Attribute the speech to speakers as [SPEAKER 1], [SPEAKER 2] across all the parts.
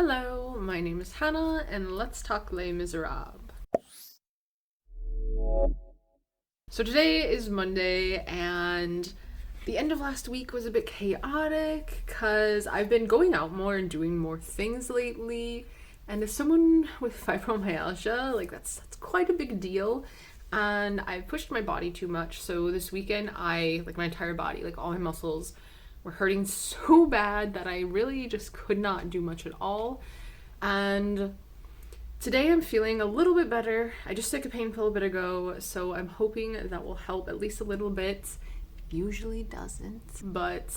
[SPEAKER 1] Hello, my name is Hannah, and let's talk Les Miserables. So today is Monday, and the end of last week was a bit chaotic because I've been going out more and doing more things lately. And as someone with fibromyalgia, that's quite a big deal. And I pushed my body too much. So this weekend, my entire body, all my muscles were hurting so bad that I really just could not do much at all. And today I'm feeling a little bit better. I just took a pain pill a bit ago, so I'm hoping that will help at least a little bit. It usually doesn't, but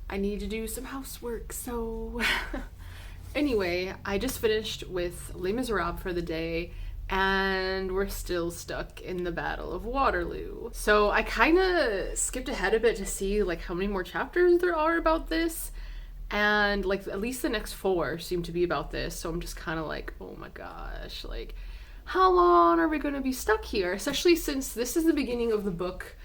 [SPEAKER 1] I need to do some housework, so anyway, I just finished with Les Miserables for the day, and we're still stuck in the Battle of Waterloo. So I kind of skipped ahead a bit to see how many more chapters there are about this, and at least the next 4 seem to be about this. So I'm just kind of oh my gosh, how long are we going to be stuck here? Especially since this is the beginning of the book,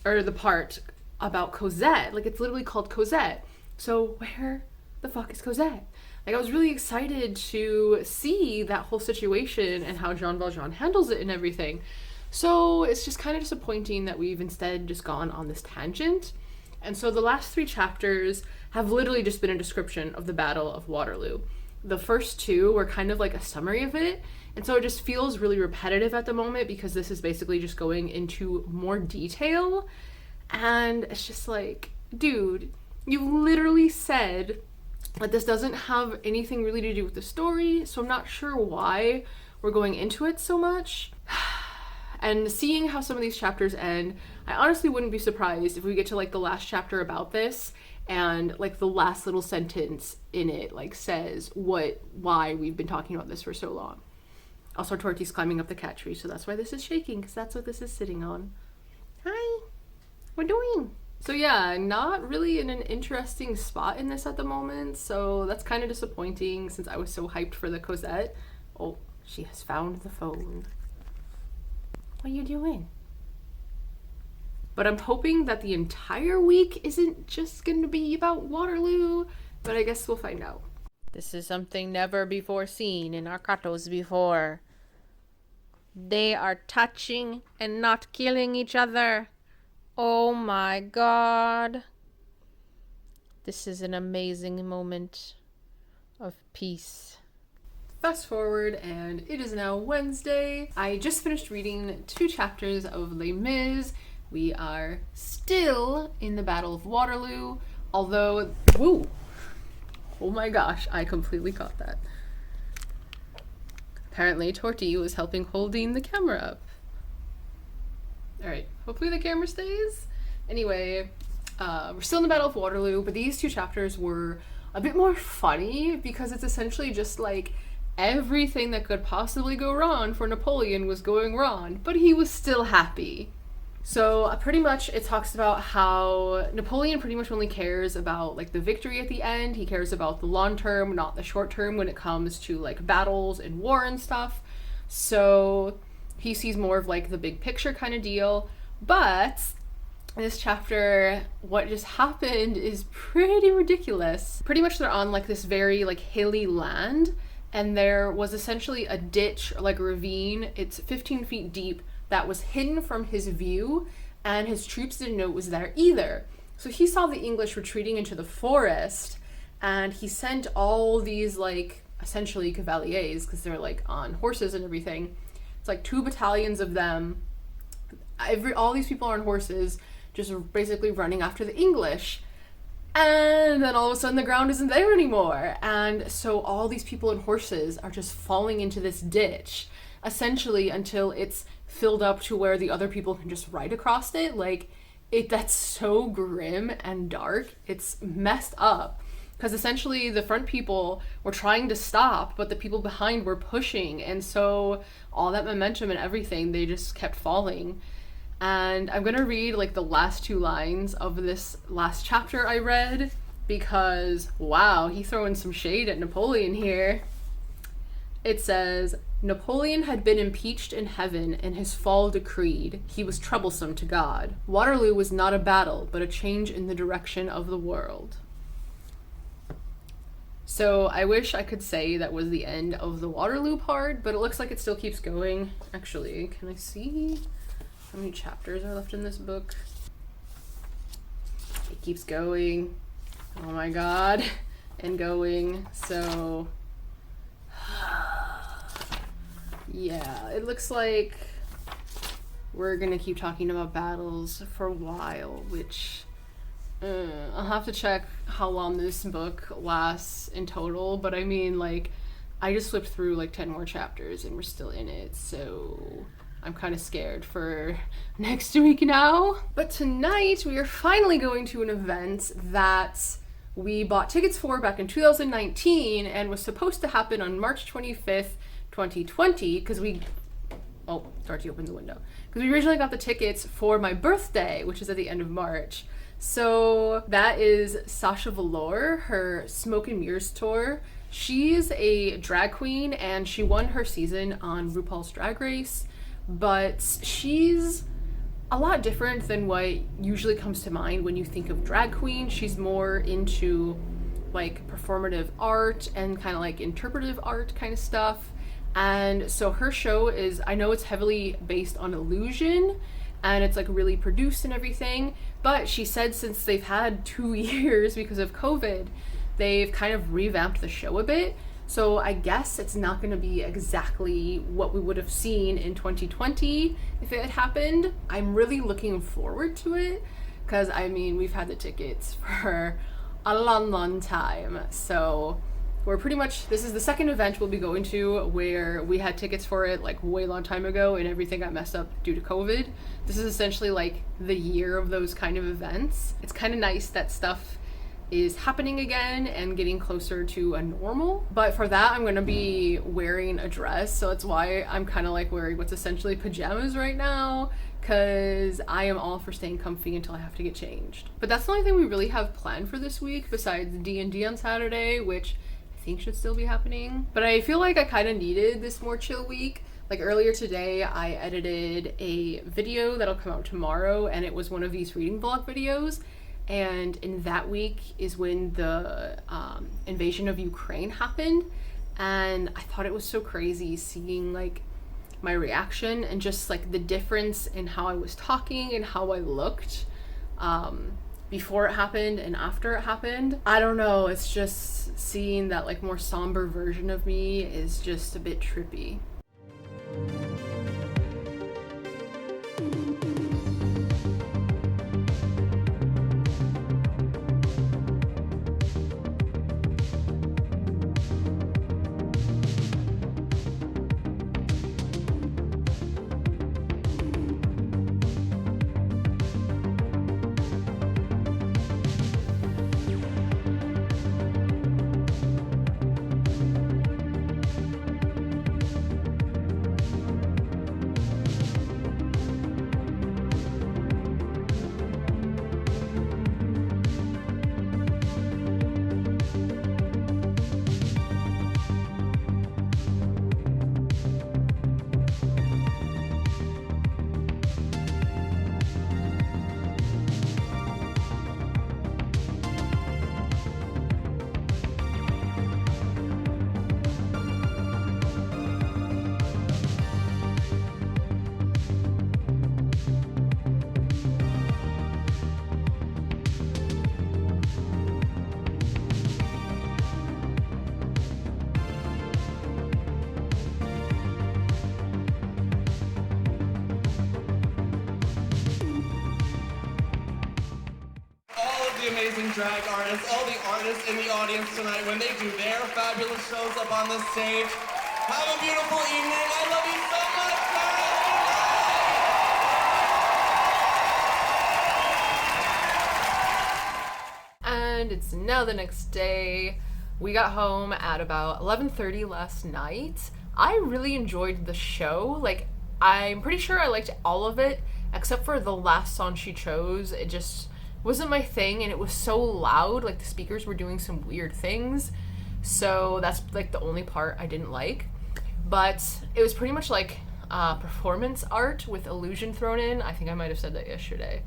[SPEAKER 1] or the part about Cosette. It's literally called Cosette. So where the fuck is Cosette? I was really excited to see that whole situation and how Jean Valjean handles it and everything. So it's just kind of disappointing that we've instead just gone on this tangent. And so the last 3 chapters have literally just been a description of the Battle of Waterloo. The first 2 were kind of a summary of it. And so it just feels really repetitive at the moment because this is basically just going into more detail. And it's just dude, you literally said that this doesn't have anything really to do with the story, so I'm not sure why we're going into it so much. And seeing how some of these chapters end, I honestly wouldn't be surprised if we get to the last chapter about this and the last little sentence in it says why we've been talking about this for so long. Also, Torti's climbing up the cat tree, so that's why this is shaking, because that's what this is sitting on. Hi, what doing? So yeah, not really in an interesting spot in this at the moment, so that's kind of disappointing since I was so hyped for the Cosette. Oh, she has found the phone. What are you doing? But I'm hoping that the entire week isn't just going to be about Waterloo, but I guess we'll find out.
[SPEAKER 2] This is something never before seen in Arcatos before. They are touching and not killing each other. Oh my god. This is an amazing moment of peace.
[SPEAKER 1] Fast forward, and it is now Wednesday. I just finished reading 2 chapters of Les Mis. We are still in the Battle of Waterloo, although, woo! Oh my gosh, I completely caught that. Apparently, Torti was helping holding the camera up. Alright, hopefully the camera stays. Anyway, we're still in the Battle of Waterloo, but these 2 chapters were a bit more funny because it's essentially just everything that could possibly go wrong for Napoleon was going wrong, but he was still happy. So pretty much it talks about how Napoleon pretty much only cares about the victory at the end. He cares about the long term, not the short term when it comes to battles and war and stuff. So he sees more of the big picture kind of deal. But in this chapter, what just happened is pretty ridiculous. Pretty much they're on this very hilly land, and there was essentially a ditch or a ravine. It's 15 feet deep that was hidden from his view, and his troops didn't know it was there either. So he saw the English retreating into the forest, and he sent all these essentially cavaliers, because they're on horses and everything. It's 2 battalions of them. All these people are on horses, just basically running after the English. And then all of a sudden the ground isn't there anymore. And so all these people on horses are just falling into this ditch, essentially until it's filled up to where the other people can just ride across it. That's so grim and dark. It's messed up. Because essentially the front people were trying to stop, but the people behind were pushing. And so all that momentum and everything, they just kept falling. And I'm going to read the last 2 lines of this last chapter I read, because wow, he's throwing some shade at Napoleon here. It says, Napoleon had been impeached in heaven and his fall decreed. He was troublesome to God. Waterloo was not a battle, but a change in the direction of the world. So I wish I could say that was the end of the Waterloo part, but it looks like it still keeps going. Actually, can I see how many chapters are left in this book? It keeps going. Oh my god. And going. So yeah, it looks like we're gonna keep talking about battles for a while, which I'll have to check how long this book lasts in total, but I mean, like, I just flipped through like 10 more chapters and we're still in it, so I'm kind of scared for next week now. But tonight we are finally going to an event that we bought tickets for back in 2019 and was supposed to happen on March 25th, 2020, because Torti opens the window. Because we originally got the tickets for my birthday, which is at the end of March. So that is Sasha Velour, her Smoke and Mirrors tour. She's a drag queen and she won her season on RuPaul's Drag Race, but she's a lot different than what usually comes to mind when you think of drag queen. She's more into like performative art and kind of like interpretive art kind of stuff. And so her show is, I know it's heavily based on illusion and it's like really produced and everything, but she said since they've had 2 years because of COVID, they've kind of revamped the show a bit. So I guess it's not going to be exactly what we would have seen in 2020 if it had happened. I'm really looking forward to it because I mean, we've had the tickets for a long time. So we're pretty much, this is the second event we'll be going to where we had tickets for it like way long time ago and everything got messed up due to COVID. This is essentially like the year of those kind of events. It's kind of nice that stuff is happening again and getting closer to a normal. But for that, I'm gonna be wearing a dress. So that's why I'm kind of like wearing what's essentially pajamas right now, because I am all for staying comfy until I have to get changed. But that's the only thing we really have planned for this week besides D&D on Saturday, which I think should still be happening. But I feel like I kind of needed this more chill week. Like earlier today, I edited a video that'll come out tomorrow and it was one of these reading vlog videos. And in that week is when the invasion of Ukraine happened. And I thought it was so crazy seeing like my reaction and just like the difference in how I was talking and how I looked before it happened and after it happened. I don't know, it's just seeing that like more somber version of me is just a bit trippy.
[SPEAKER 3] Amazing drag artists, all the artists in the audience tonight when they do their fabulous shows up on the stage. Have a beautiful evening. I love you so much, guys.
[SPEAKER 1] And it's now the next day. We got home at about 11:30 last night. I really enjoyed the show. Like, I'm pretty sure I liked all of it except for the last song she chose. It just wasn't my thing and it was so loud, like the speakers were doing some weird things, so that's like the only part I didn't like. But it was pretty much like performance art with illusion thrown in. I think I might have said that yesterday,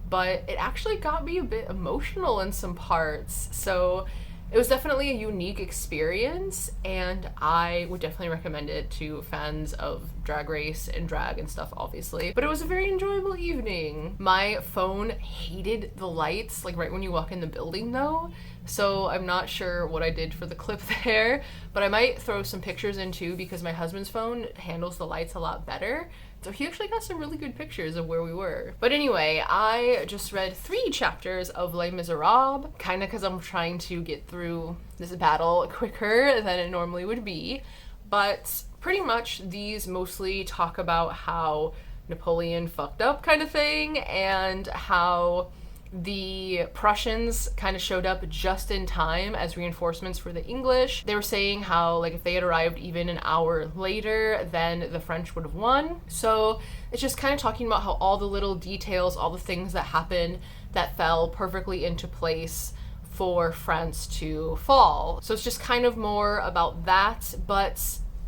[SPEAKER 1] but it actually got me a bit emotional in some parts. So it was definitely a unique experience, and I would definitely recommend it to fans of Drag Race and drag and stuff, obviously. But it was a very enjoyable evening. My phone hated the lights, like right when you walk in the building though, so I'm not sure what I did for the clip there, but I might throw some pictures in too because my husband's phone handles the lights a lot better. So he actually got some really good pictures of where we were. But anyway, I just read 3 chapters of Les Miserables, kind of because I'm trying to get through this battle quicker than it normally would be. But pretty much these mostly talk about how Napoleon fucked up kind of thing, and how the Prussians kind of showed up just in time as reinforcements for the English. They were saying how, like, if they had arrived even an hour later, then the French would have won. So it's just kind of talking about how all the little details, all the things that happened that fell perfectly into place for France to fall. So it's just kind of more about that, but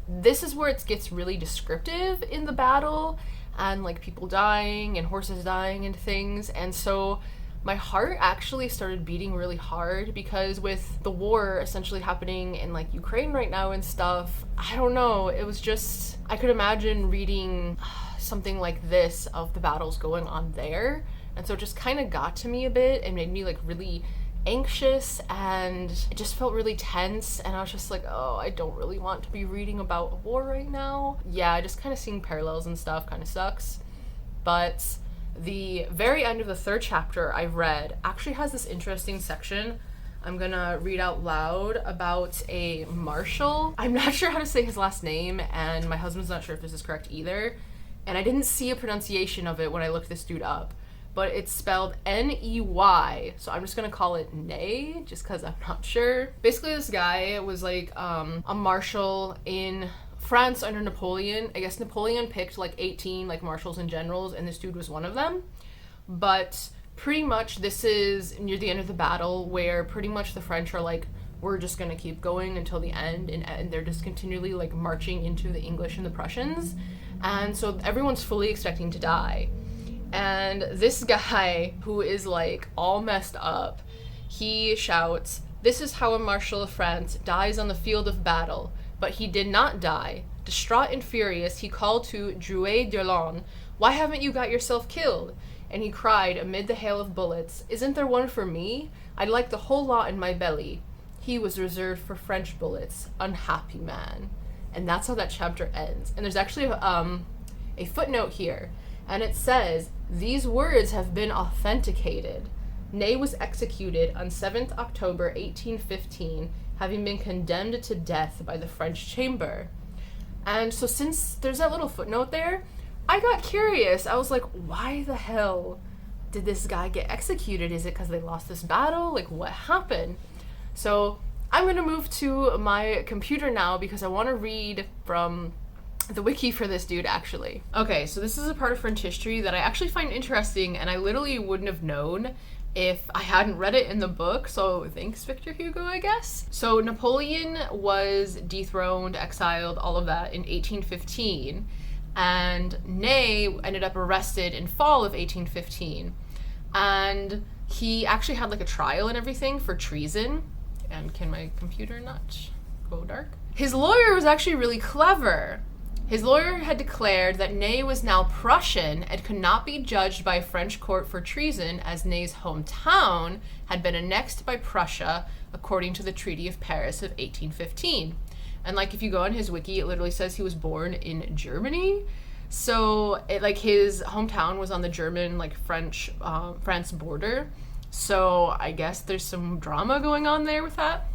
[SPEAKER 1] this is where it gets really descriptive in the battle, and like people dying and horses dying and things. And so my heart actually started beating really hard, because with the war essentially happening in like Ukraine right now and stuff, I don't know, it was just, I could imagine reading something like this of the battles going on there. And so it just kind of got to me a bit and made me like really anxious, and it just felt really tense, and I was just like, oh, I don't really want to be reading about a war right now. Yeah, just kind of seeing parallels and stuff kind of sucks. But the very end of the 3rd chapter I read actually has this interesting section I'm gonna read out loud about a Marshal. I'm not sure how to say his last name, and my husband's not sure if this is correct either, and I didn't see a pronunciation of it when I looked this dude up, but it's spelled N-E-Y, so I'm just gonna call it Ney, just because I'm not sure. Basically, this guy was like a marshal in France under Napoleon. I guess Napoleon picked like 18 like marshals and generals, and this dude was one of them. But pretty much this is near the end of the battle, where pretty much the French are like, we're just gonna keep going until the end, and they're just continually like marching into the English and the Prussians, and so everyone's fully expecting to die. And this guy, who is like all messed up, he shouts, "This is how a Marshal of France dies on the field of battle." But he did not die. Distraught and furious, he called to Drouet d'Erlon, "Why haven't you got yourself killed?" And he cried amid the hail of bullets, "Isn't there one for me? I'd like the whole lot in my belly." He was reserved for French bullets. Unhappy man. And that's how that chapter ends. And there's actually a footnote here, and it says, "These words have been authenticated. Ney was executed on 7th October 1815, having been condemned to death by the French chamber." And so since there's that little footnote there, I got curious. I was like, why the hell did this guy get executed? Is it because they lost this battle? Like, what happened? So I'm going to move to my computer now because I want to read from the wiki for this dude, actually. Okay, so this is a part of French history that I actually find interesting, and I literally wouldn't have known if I hadn't read it in the book, so thanks, Victor Hugo, I guess. So Napoleon was dethroned, exiled, all of that in 1815, and Ney ended up arrested in fall of 1815, and he actually had like a trial and everything for treason. And can my computer not go dark? His lawyer was actually really clever. His lawyer had declared that Ney was now Prussian and could not be judged by a French court for treason, as Ney's hometown had been annexed by Prussia according to the Treaty of Paris of 1815. And like, if you go on his wiki, it literally says he was born in Germany. So it, like, his hometown was on the German, like, French, France border. So I guess there's some drama going on there with that.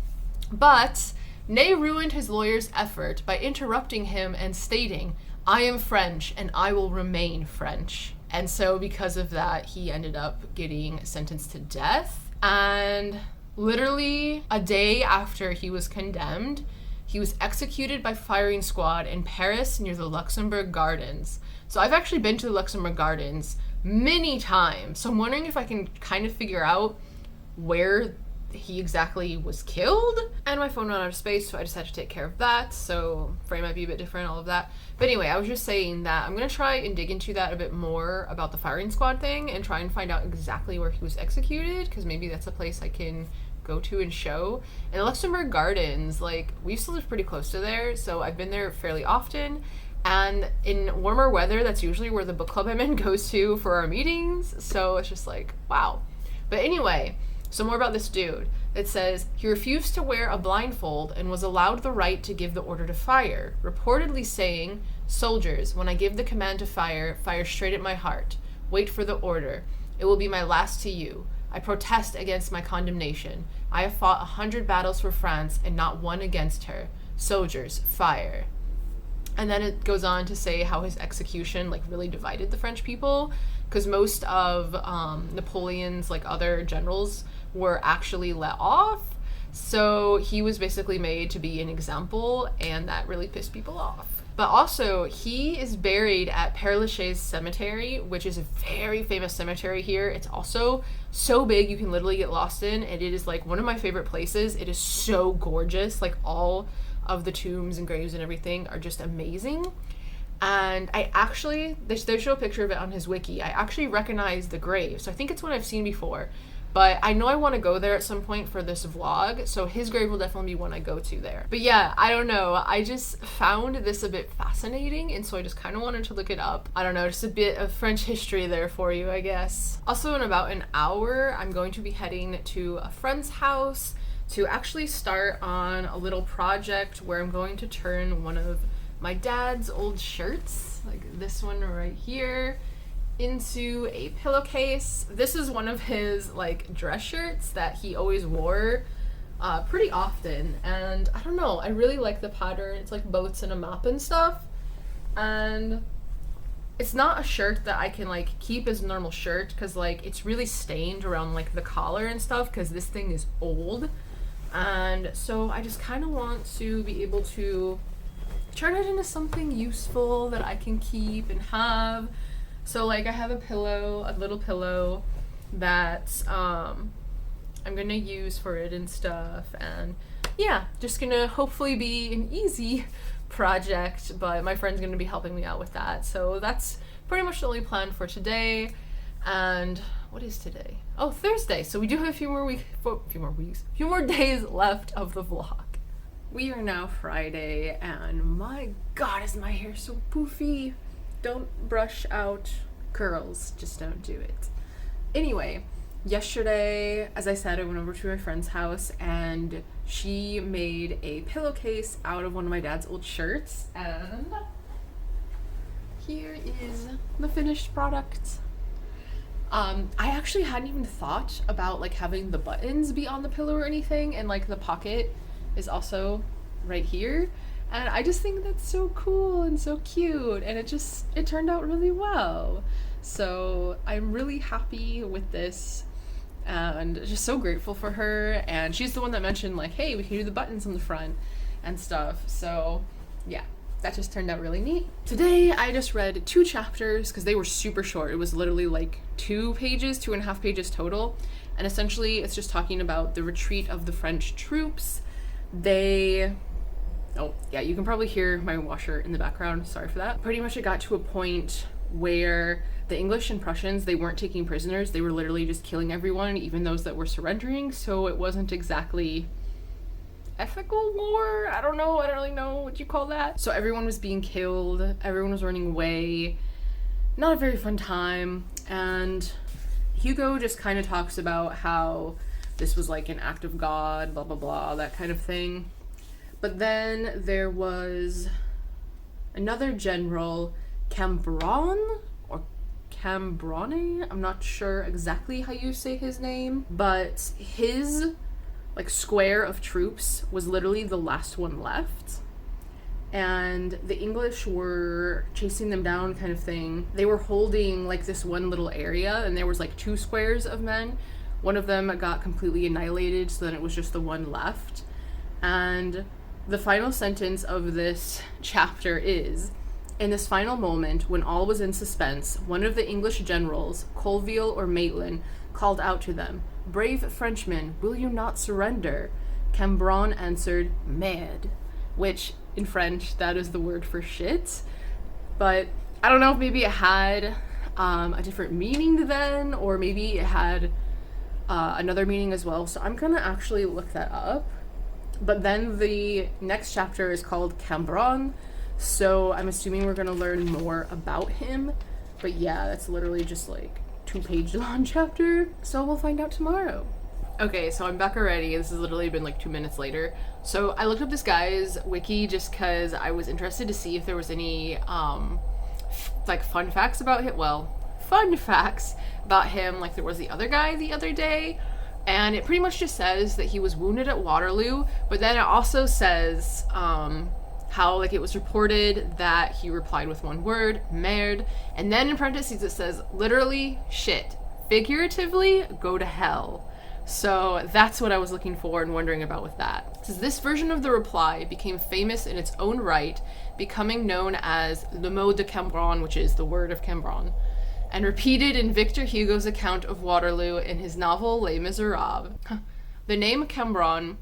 [SPEAKER 1] But Ney ruined his lawyer's effort by interrupting him and stating, "I am French and I will remain French." And so because of that, he ended up getting sentenced to death. And literally a day after he was condemned, he was executed by firing squad in Paris near the Luxembourg Gardens. So I've actually been to the Luxembourg Gardens many times. So I'm wondering if I can kind of figure out where he exactly was killed. And my phone ran out of space, so I just had to take care of that. So frame might be a bit different, all of that. But anyway, I was just saying that I'm going to try and dig into that a bit more about the firing squad thing and try and find out exactly where he was executed, because maybe that's a place I can go to and show. And the Luxembourg Gardens, like, we used to live pretty close to there, so I've been there fairly often. And in warmer weather, that's usually where the book club I'm in goes to for our meetings. So it's just like, wow. But anyway, so more about this dude. It says, he refused to wear a blindfold and was allowed the right to give the order to fire, reportedly saying, "Soldiers, when I give the command to fire, fire straight at my heart. Wait for the order. It will be my last to you. I protest against my condemnation. I have fought 100 battles for France and not one against her. Soldiers, fire." And then it goes on to say how his execution like really divided the French people, because most of Napoleon's like other generals were actually let off. So he was basically made to be an example, and that really pissed people off. But also, he is buried at Père Lachaise Cemetery, which is a very famous cemetery here. It's also so big you can literally get lost in, and it is like one of my favorite places. It is so gorgeous. Like all of the tombs and graves and everything are just amazing. And I actually, they show a picture of it on his wiki. I actually recognize the grave. So I think it's one I've seen before. But I know I want to go there at some point for this vlog, so his grave will definitely be one I go to there. But yeah, I don't know. I just found this a bit fascinating, and so I just kind of wanted to look it up. I don't know, just a bit of French history there for you, I guess. Also, in about an hour, I'm going to be heading to a friend's house to actually start on a little project where I'm going to turn one of my dad's old shirts, like this one right here, into a pillowcase. This is one of his like dress shirts that he always wore pretty often, and I don't know, I really like the pattern. It's like boats and a map and stuff, and it's not a shirt that I can like keep as a normal shirt because like it's really stained around like the collar and stuff because this thing is old, and so I just kind of want to be able to turn it into something useful that I can keep and have. So like I have a pillow, a little pillow that I'm gonna use for it and stuff, and yeah, just gonna hopefully be an easy project, but my friend's gonna be helping me out with that. So that's pretty much the only plan for today. And what is today? Oh, Thursday. So we do have a few more days left of the vlog. We are now Friday, and my god, is my hair so poofy. Don't brush out curls, just don't do it. Anyway, yesterday, as I said, I went over to my friend's house and she made a pillowcase out of one of my dad's old shirts, and here is the finished product. I actually hadn't even thought about like having the buttons be on the pillow or anything, and like the pocket is also right here. And I just think that's so cool and so cute, and it turned out really well. So I'm really happy with this and just so grateful for her. And she's the one that mentioned like, hey, we can do the buttons on the front and stuff. So yeah, that just turned out really neat. Today I just read 2 chapters because they were super short. It was literally like 2.5 pages total. And essentially it's just talking about the retreat of the French troops. Oh, yeah, you can probably hear my washer in the background. Sorry for that. Pretty much it got to a point where the English and Prussians, they weren't taking prisoners. They were literally just killing everyone, even those that were surrendering. So it wasn't exactly ethical war. I don't really know what you call that. So everyone was being killed. Everyone was running away. Not a very fun time. And Hugo just kind of talks about how this was like an act of God, blah, blah, blah, that kind of thing. But then there was another general, Cambronne, or Cambronne, I'm not sure exactly how you say his name, but his like square of troops was literally the last one left, and the English were chasing them down kind of thing. They were holding like this one little area, and there was like 2 squares of men. One of them got completely annihilated, so then it was just the one left. And the final sentence of this chapter is, in this final moment, when all was in suspense, one of the English generals, Colville or Maitland, called out to them, "Brave Frenchmen, will you not surrender?" Cambronne answered, "Merde," which in French, that is the word for shit. But I don't know if maybe it had a different meaning then, or maybe it had another meaning as well. So I'm gonna actually look that up. But then the next chapter is called Cambronne, so I'm assuming we're gonna learn more about him. But yeah, that's literally just like 2-page long chapter, so we'll find out tomorrow. Okay, so I'm back already. This has literally been like 2 minutes later. So I looked up this guy's wiki just because I was interested to see if there was any like fun facts about him. Well, fun facts about him, like there was the other guy the other day. And it pretty much just says that he was wounded at Waterloo, but then it also says how like it was reported that he replied with one word, merde, and then in parentheses it says literally shit, figuratively go to hell. So that's what I was looking for and wondering about with that. It says this version of the reply became famous in its own right, becoming known as le mot de Cambronne, which is the word of Cambronne, and repeated in Victor Hugo's account of Waterloo in his novel Les Miserables. The name Cambronne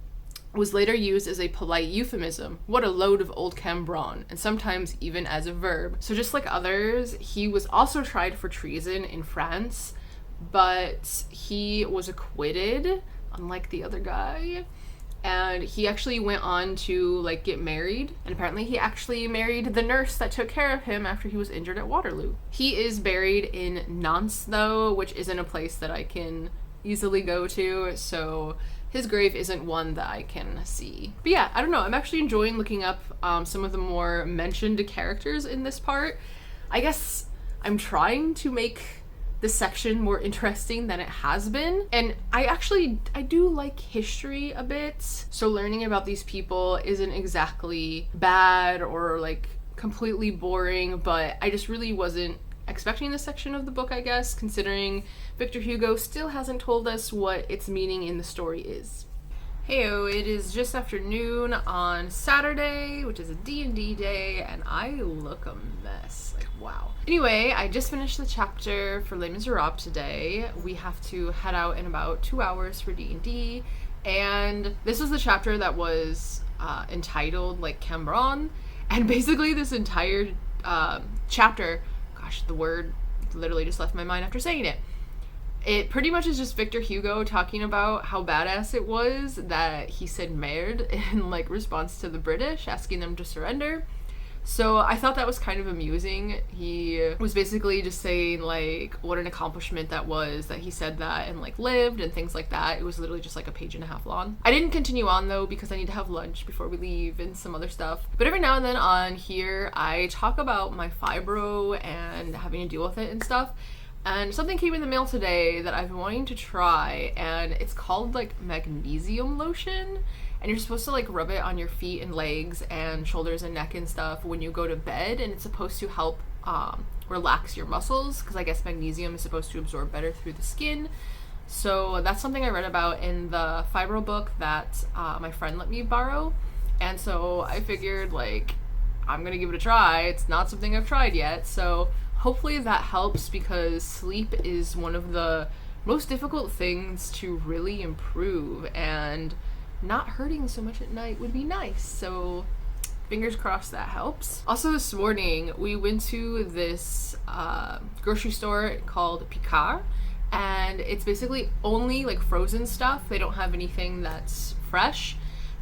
[SPEAKER 1] was later used as a polite euphemism, what a load of old Cambronne, and sometimes even as a verb. So just like others, he was also tried for treason in France, but he was acquitted, unlike the other guy. And he actually went on to like get married, and apparently he actually married the nurse that took care of him after he was injured at Waterloo. He is buried in Nantes though, which isn't a place that I can easily go to, so his grave isn't one that I can see. But yeah, I don't know, I'm actually enjoying looking up some of the more mentioned characters in this part. I guess I'm trying to make this section more interesting than it has been. And I do like history a bit, so learning about these people isn't exactly bad or like completely boring, but I just really wasn't expecting this section of the book, I guess, considering Victor Hugo still hasn't told us what its meaning in the story is. Heyo, it is just after noon on Saturday, which is a D&D day, and I look a mess. Like, wow. Anyway, I just finished the chapter for Les Miserables today. We have to head out in about 2 hours for D&D, and this was the chapter that was entitled, like, Cambronne, and basically this entire chapter, gosh, the word literally just left my mind after saying it. It pretty much is just Victor Hugo talking about how badass it was that he said merde in like response to the British, asking them to surrender. So I thought that was kind of amusing. He was basically just saying like what an accomplishment that was, that he said that and like lived and things like that. It was literally just like a page and a half long. I didn't continue on though because I need to have lunch before we leave and some other stuff. But every now and then on here I talk about my fibro and having to deal with it and stuff. And something came in the mail today that I've been wanting to try, and it's called like magnesium lotion, and you're supposed to like rub it on your feet and legs and shoulders and neck and stuff when you go to bed, and it's supposed to help relax your muscles, because I guess magnesium is supposed to absorb better through the skin. So that's something I read about in the Fibro book that my friend let me borrow, and so I figured like I'm gonna give it a try. It's not something I've tried yet, so hopefully that helps, because sleep is one of the most difficult things to really improve, and not hurting so much at night would be nice. So fingers crossed that helps. Also this morning we went to this grocery store called Picard, and it's basically only like frozen stuff. They don't have anything that's fresh,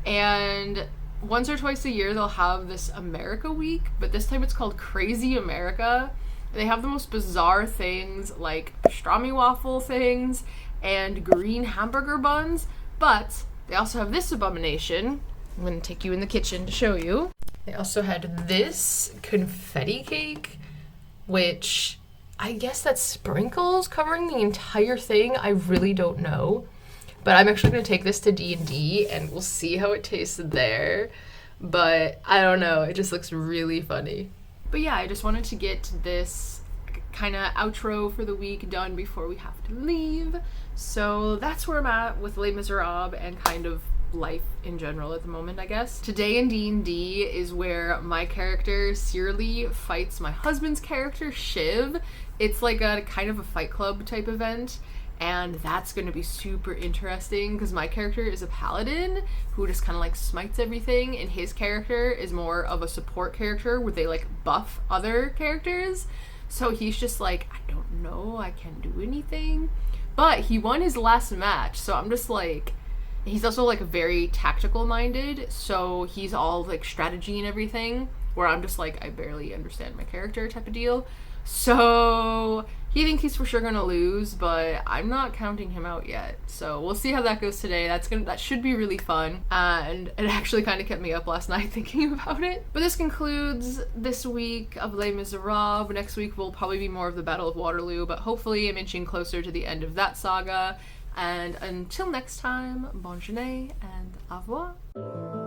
[SPEAKER 1] and once or twice a year they'll have this America week, but this time it's called Crazy America. They have the most bizarre things like pastrami waffle things and green hamburger buns, but they also have this abomination. I'm going to take you in the kitchen to show you. They also had this confetti cake, which I guess that's sprinkles covering the entire thing. I really don't know. But I'm actually going to take this to D&D and we'll see how it tastes there. But I don't know, it just looks really funny. But yeah, I just wanted to get this kind of outro for the week done before we have to leave. So that's where I'm at with Les Miserables and kind of life in general at the moment, I guess. Today in D&D is where my character Searly fights my husband's character Shiv. It's like a kind of a Fight Club type event, and that's going to be super interesting because my character is a paladin who just kind of like smites everything, and his character is more of a support character where they like buff other characters. So he's just like, I don't know, I can't do anything. But he won his last match, so I'm just like, he's also like very tactical minded, so he's all like strategy and everything, where I'm just like, I barely understand my character type of deal. So he thinks he's for sure gonna lose, but I'm not counting him out yet. So we'll see how that goes today. That should be really fun. And it actually kind of kept me up last night thinking about it. But this concludes this week of Les Miserables. Next week will probably be more of the Battle of Waterloo, but hopefully I'm inching closer to the end of that saga. And until next time, bonne journée and au revoir.